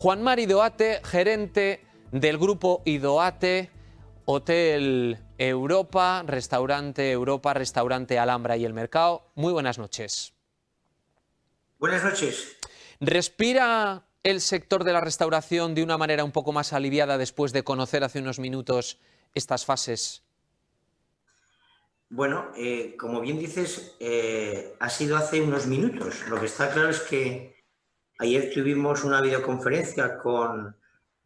Juan Mari Idoate, gerente del grupo Idoate, Hotel Europa, Restaurante Alhambra y El Mercado. Muy buenas noches. Buenas noches. ¿Respira el sector de la restauración de una manera un poco más aliviada después de conocer hace unos minutos estas fases? Bueno, como bien dices, ha sido hace unos minutos. Lo que está claro es que ayer tuvimos una videoconferencia con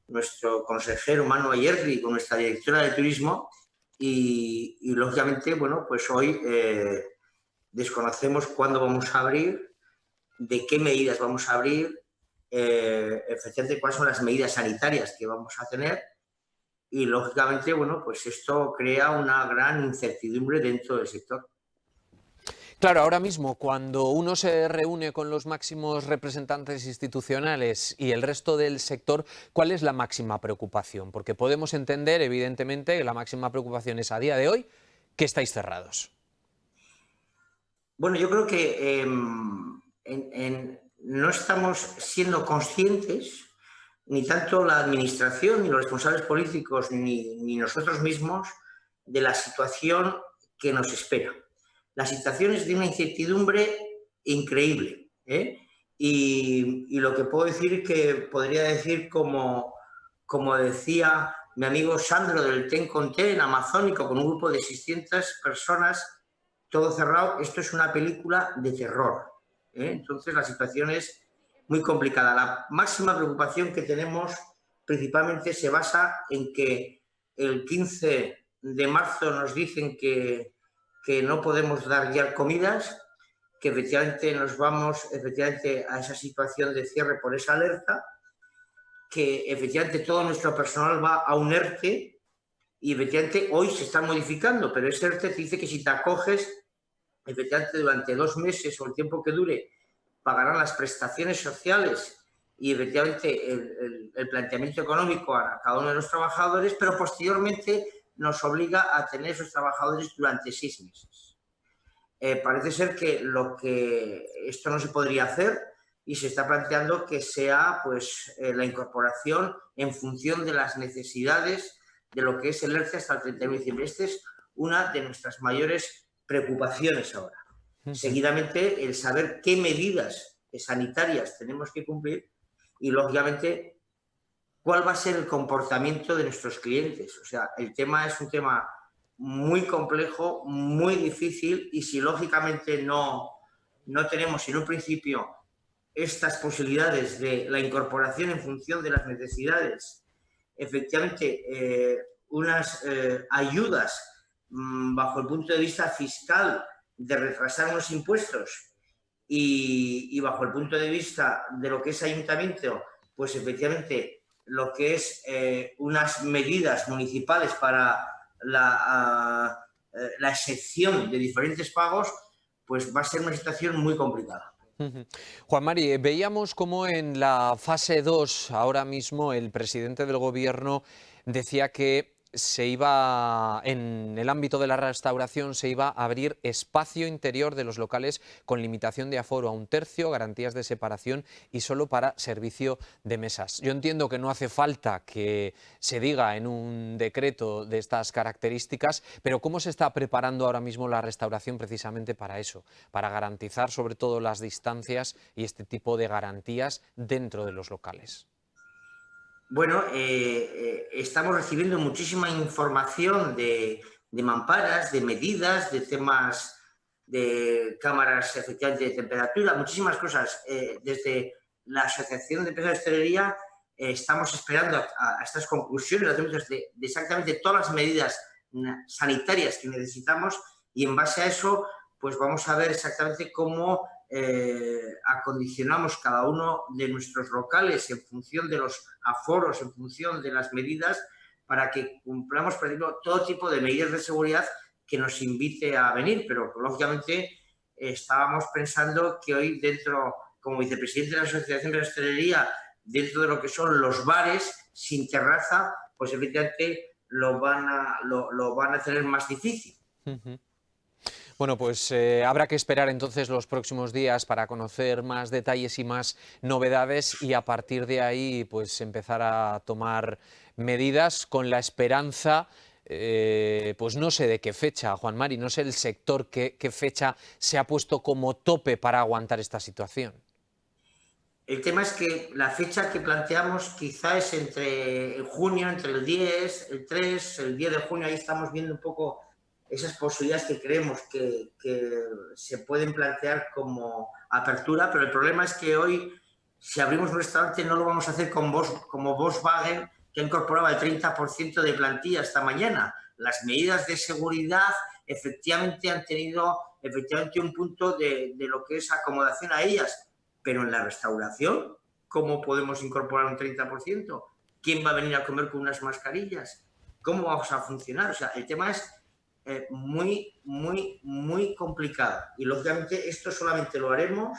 nuestro consejero Manu Ayerri, con nuestra directora de turismo, y lógicamente, bueno, pues hoy desconocemos cuándo vamos a abrir, de qué medidas vamos a abrir, efectivamente cuáles son las medidas sanitarias que vamos a tener. Y, lógicamente, bueno, pues esto crea una gran incertidumbre dentro del sector. Claro, ahora mismo, cuando uno se reúne con los máximos representantes institucionales y el resto del sector, ¿cuál es la máxima preocupación? Porque podemos entender, evidentemente, que la máxima preocupación es a día de hoy que estáis cerrados. Bueno, yo creo que no estamos siendo conscientes, ni tanto la administración, ni los responsables políticos, ni nosotros mismos, de la situación que nos espera. La situación es de una incertidumbre increíble, ¿eh? Y lo que puedo decir es que podría decir, como decía mi amigo Sandro del Ten con Ten, amazónico, con un grupo de 600 personas, todo cerrado. Esto es una película de terror, ¿eh? Entonces la situación es muy complicada. La máxima preocupación que tenemos principalmente se basa en que el 15 de marzo nos dicen que no podemos dar ya comidas, que efectivamente nos vamos a esa situación de cierre por esa alerta, que efectivamente todo nuestro personal va a un ERTE, y efectivamente hoy se está modificando, pero ese ERTE te dice que si te acoges, efectivamente durante 2 meses o el tiempo que dure, pagarán las prestaciones sociales y efectivamente el planteamiento económico a cada uno de los trabajadores, pero posteriormente nos obliga a tener esos trabajadores durante 6 meses. Parece ser que esto no se podría hacer, y se está planteando que sea pues la incorporación en función de las necesidades de lo que es el ERTE hasta el 31 de diciembre. Esta es una de nuestras mayores preocupaciones ahora. Seguidamente, el saber qué medidas sanitarias tenemos que cumplir y, lógicamente, cuál va a ser el comportamiento de nuestros clientes. O sea, el tema es un tema muy complejo, muy difícil, y si lógicamente no tenemos en un principio estas posibilidades de la incorporación en función de las necesidades, efectivamente unas ayudas bajo el punto de vista fiscal, de retrasar unos impuestos, y bajo el punto de vista de lo que es ayuntamiento, pues efectivamente lo que es unas medidas municipales para la excepción de diferentes pagos, pues va a ser una situación muy complicada. Juan Mari, veíamos cómo en la fase 2, ahora mismo, el presidente del Gobierno decía que en el ámbito de la restauración se iba a abrir espacio interior de los locales con limitación de aforo a 1/3, garantías de separación y solo para servicio de mesas. Yo entiendo que no hace falta que se diga en un decreto de estas características, pero ¿cómo se está preparando ahora mismo la restauración precisamente para eso? Para garantizar sobre todo las distancias y este tipo de garantías dentro de los locales. Bueno, estamos recibiendo muchísima información de mamparas, de medidas, de temas de cámaras efectivamente de temperatura, muchísimas cosas. Desde la Asociación de Empresas de Hostelería estamos esperando a estas conclusiones de exactamente todas las medidas sanitarias que necesitamos, y en base a eso pues vamos a ver exactamente cómo acondicionamos cada uno de nuestros locales en función de los aforos, en función de las medidas, para que cumplamos, por ejemplo, todo tipo de medidas de seguridad que nos invite a venir. Pero, lógicamente, estábamos pensando que hoy, como vicepresidente de la Asociación de Hostelería, dentro de lo que son los bares sin terraza, pues evidentemente lo van a tener más difícil. Bueno, pues habrá que esperar entonces los próximos días para conocer más detalles y más novedades y a partir de ahí pues empezar a tomar medidas con la esperanza, pues no sé de qué fecha, Juan Mari, no sé el sector qué fecha se ha puesto como tope para aguantar esta situación. El tema es que la fecha que planteamos quizá es entre junio, entre el 10, el 3, el 10 de junio, ahí estamos viendo un poco esas posibilidades que creemos que se pueden plantear como apertura, pero el problema es que hoy, si abrimos un restaurante, no lo vamos a hacer como Volkswagen, que ha incorporado el 30% de plantilla esta mañana. Las medidas de seguridad efectivamente han tenido un punto de lo que es acomodación a ellas, pero en la restauración, ¿cómo podemos incorporar un 30%? ¿Quién va a venir a comer con unas mascarillas? ¿Cómo vamos a funcionar? O sea, el tema es muy complicado. Y lógicamente esto solamente lo haremos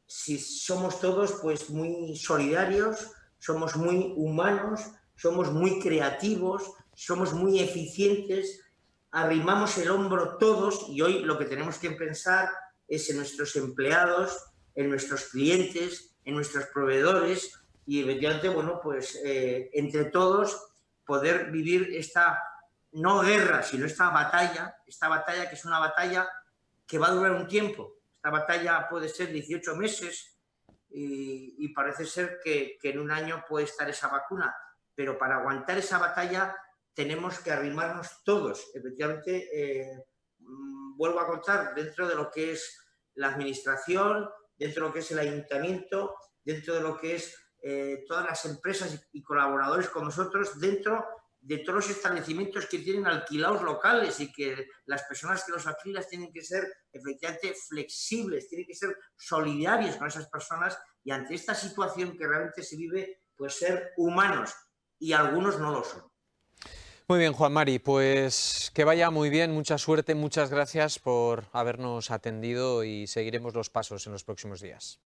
si somos todos pues muy solidarios, somos muy humanos, somos muy creativos, somos muy eficientes, arrimamos el hombro todos y hoy lo que tenemos que pensar es en nuestros empleados, en nuestros clientes, en nuestros proveedores y efectivamente, bueno, pues entre todos poder vivir esta no guerra, sino esta batalla que es una batalla que va a durar un tiempo. Esta batalla puede ser 18 meses y parece ser que en un año puede estar esa vacuna, pero para aguantar esa batalla tenemos que arrimarnos todos. Efectivamente, vuelvo a contar, dentro de lo que es la administración, dentro de lo que es el ayuntamiento, dentro de lo que es todas las empresas y colaboradores con nosotros, dentro de todos los establecimientos que tienen alquilados locales y que las personas que los alquilan tienen que ser efectivamente flexibles, tienen que ser solidarios con esas personas y ante esta situación que realmente se vive, pues ser humanos y algunos no lo son. Muy bien, Juan Mari, pues que vaya muy bien, mucha suerte, muchas gracias por habernos atendido y seguiremos los pasos en los próximos días.